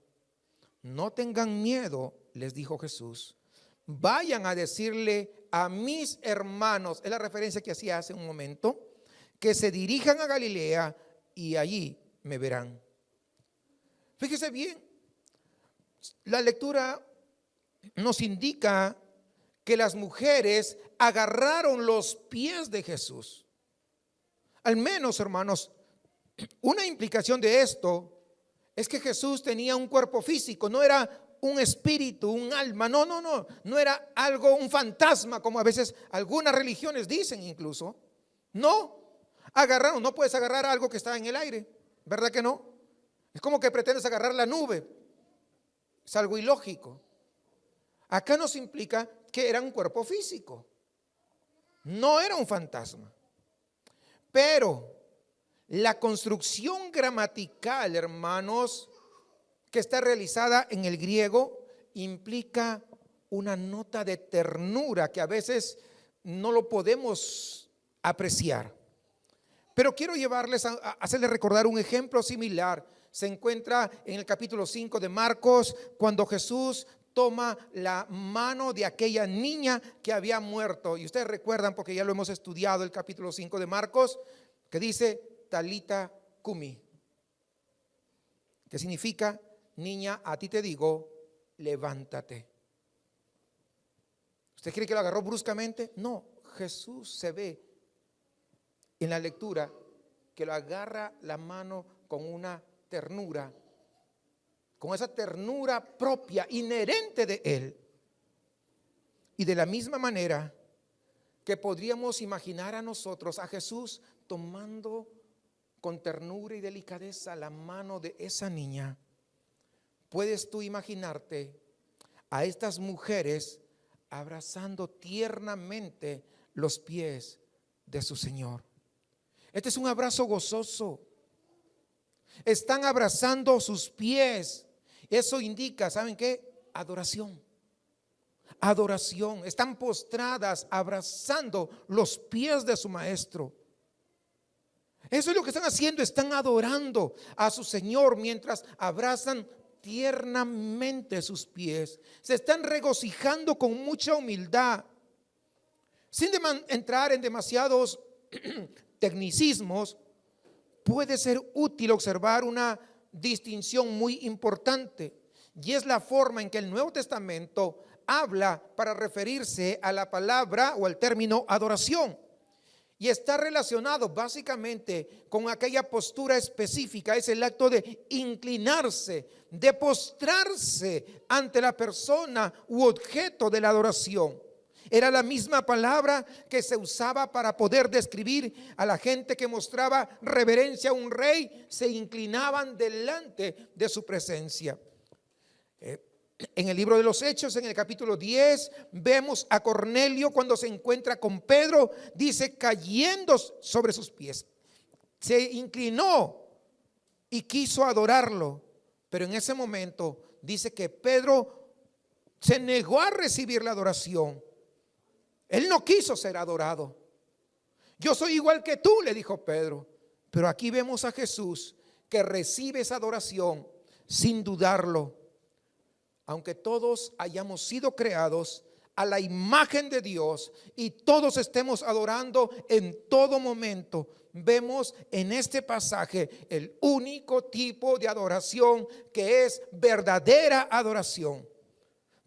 No tengan miedo, les dijo Jesús. Vayan a decirle a mis hermanos, es la referencia que hacía hace un momento, que se dirijan a Galilea y allí me verán. Fíjese bien, la lectura nos indica que las mujeres agarraron los pies de Jesús. Al menos, hermanos, una implicación de esto es que Jesús tenía un cuerpo físico, no era un espíritu, un alma, no era algo, un fantasma, como a veces algunas religiones dicen incluso. No, agarraron, no puedes agarrar algo que está en el aire, ¿verdad que no? Es como que pretendes agarrar la nube, es algo ilógico. Acá nos implica que era un cuerpo físico, no era un fantasma. Pero la construcción gramatical, hermanos, que está realizada en el griego, implica una nota de ternura que a veces no lo podemos apreciar. Pero quiero llevarles a hacerles recordar un ejemplo similar. Se encuentra en el capítulo 5 de Marcos, cuando Jesús toma la mano de aquella niña que había muerto. Y ustedes recuerdan, porque ya lo hemos estudiado, el capítulo 5 de Marcos, que dice Talita Cumi, que significa: niña, a ti te digo, levántate. ¿Usted cree que lo agarró bruscamente? No, Jesús se ve en la lectura que lo agarra la mano con una ternura, con esa ternura propia, inherente de él. Y de la misma manera que podríamos imaginar a nosotros a Jesús tomando con ternura y delicadeza la mano de esa niña, puedes tú imaginarte a estas mujeres abrazando tiernamente los pies de su Señor. Este es un abrazo gozoso. Están abrazando sus pies. Eso indica, ¿saben qué? Adoración. Adoración. Están postradas abrazando los pies de su maestro. Eso es lo que están haciendo. Están adorando a su Señor mientras abrazan tiernamente sus pies. Se están regocijando con mucha humildad, sin entrar en demasiados tecnicismos. Puede ser útil observar una distinción muy importante, y es la forma en que el Nuevo Testamento habla para referirse a la palabra o al término adoración, y está relacionado básicamente con aquella postura específica. Es el acto de inclinarse, de postrarse ante la persona u objeto de la adoración. Era la misma palabra que se usaba para poder describir a la gente que mostraba reverencia a un rey. Se inclinaban delante de su presencia. En el libro de los Hechos, en el capítulo 10, vemos a Cornelio cuando se encuentra con Pedro, dice, cayendo sobre sus pies. Se inclinó y quiso adorarlo, pero en ese momento dice que Pedro se negó a recibir la adoración. Él no quiso ser adorado. Yo soy igual que tú, le dijo Pedro. Pero aquí vemos a Jesús que recibe esa adoración sin dudarlo. Aunque todos hayamos sido creados a la imagen de Dios y todos estemos adorando en todo momento, vemos en este pasaje el único tipo de adoración que es verdadera adoración.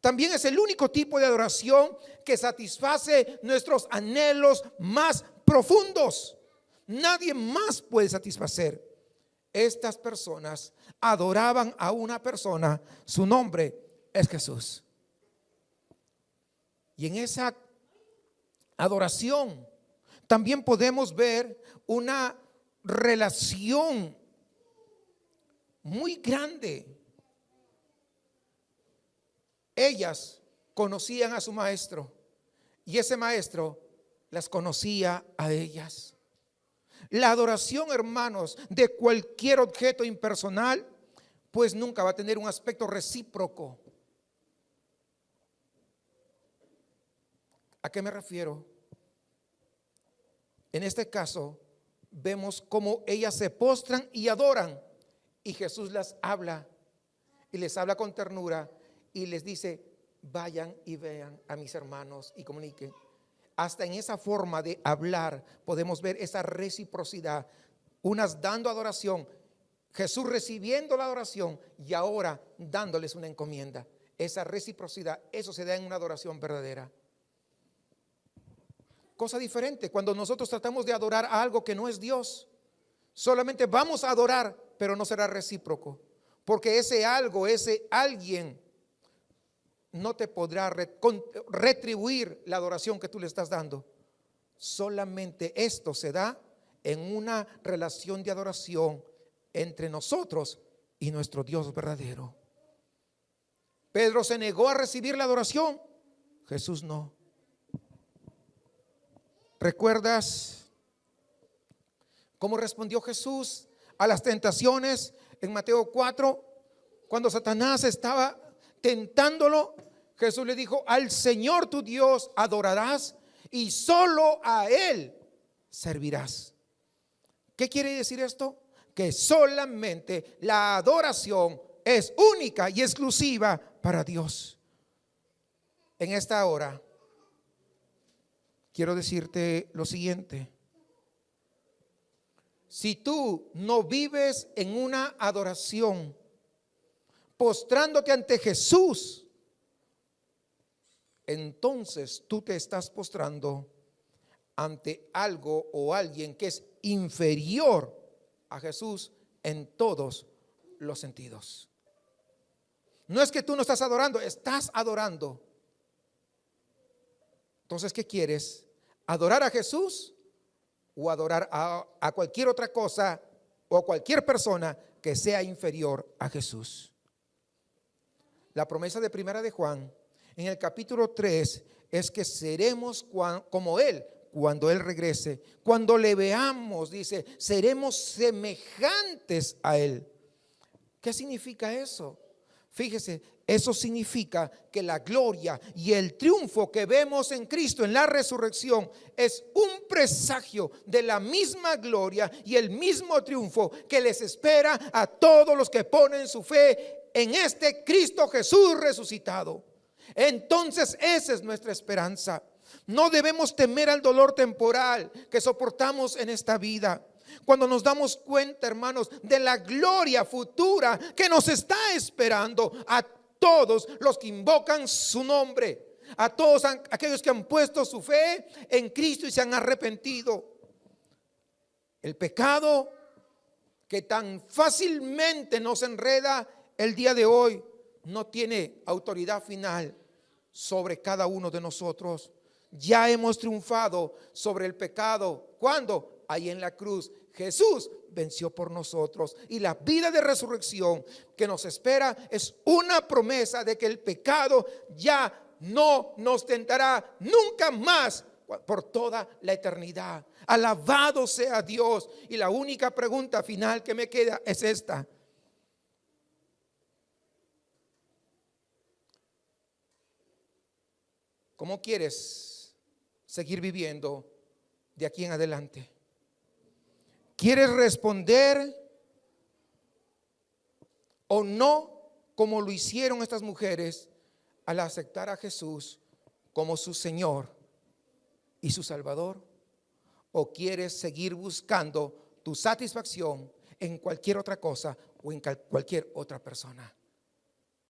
También es el único tipo de adoración que satisface nuestros anhelos más profundos. Nadie más puede satisfacer. Estas personas adoraban a una persona, su nombre es Jesús. Y en esa adoración también podemos ver una relación muy grande. Ellas conocían a su maestro y ese maestro las conocía a ellas. La adoración, hermanos, de cualquier objeto impersonal, pues nunca va a tener un aspecto recíproco. ¿A qué me refiero? En este caso, vemos cómo ellas se postran y adoran, y Jesús las habla, y les habla con ternura, y les dice: vayan y vean a mis hermanos y comuniquen. Hasta en esa forma de hablar podemos ver esa reciprocidad, unas dando adoración, Jesús recibiendo la adoración y ahora dándoles una encomienda. Esa reciprocidad, eso se da en una adoración verdadera. Cosa diferente cuando nosotros tratamos de adorar a algo que no es Dios. Solamente vamos a adorar, pero no será recíproco, porque ese algo, ese alguien no te podrá retribuir la adoración que tú le estás dando. Solamente esto se da en una relación de adoración entre nosotros y nuestro Dios verdadero. Pedro se negó a recibir la adoración, Jesús no. ¿Recuerdas cómo respondió Jesús a las tentaciones en Mateo 4? Cuando Satanás estaba tentándolo, Jesús le dijo: al Señor tu Dios adorarás y solo a Él servirás. ¿Qué quiere decir esto? Que solamente la adoración es única y exclusiva para Dios. En esta hora quiero decirte lo siguiente: si tú no vives en una adoración, postrándote ante Jesús, entonces tú te estás postrando ante algo o alguien que es inferior a Jesús en todos los sentidos. No es que tú no estás adorando, estás adorando. Entonces, ¿qué quieres? ¿Adorar a Jesús o adorar a cualquier otra cosa o a cualquier persona que sea inferior a Jesús? La promesa de Primera de Juan en el capítulo 3 es que seremos como Él cuando Él regrese. Cuando le veamos, dice, seremos semejantes a Él. ¿Qué significa eso? Fíjese, eso significa que la gloria y el triunfo que vemos en Cristo en la resurrección es un presagio de la misma gloria y el mismo triunfo que les espera a todos los que ponen su fe en este Cristo Jesús resucitado. Entonces esa es nuestra esperanza. No debemos temer al dolor temporal que soportamos en esta vida. Cuando nos damos cuenta, hermanos, de la gloria futura que nos está esperando a todos los que invocan su nombre, a todos aquellos que han puesto su fe en Cristo y se han arrepentido. El pecado que tan fácilmente nos enreda el día de hoy no tiene autoridad final sobre cada uno de nosotros. Ya hemos triunfado sobre el pecado. ¿Cuándo? Ahí en la cruz. Jesús venció por nosotros y la vida de resurrección que nos espera es una promesa de que el pecado ya no nos tentará nunca más por toda la eternidad. Alabado sea Dios. Y la única pregunta final que me queda es esta: ¿cómo quieres seguir viviendo de aquí en adelante? ¿Quieres responder o no como lo hicieron estas mujeres al aceptar a Jesús como su Señor y su Salvador? ¿O quieres seguir buscando tu satisfacción en cualquier otra cosa o en cualquier otra persona?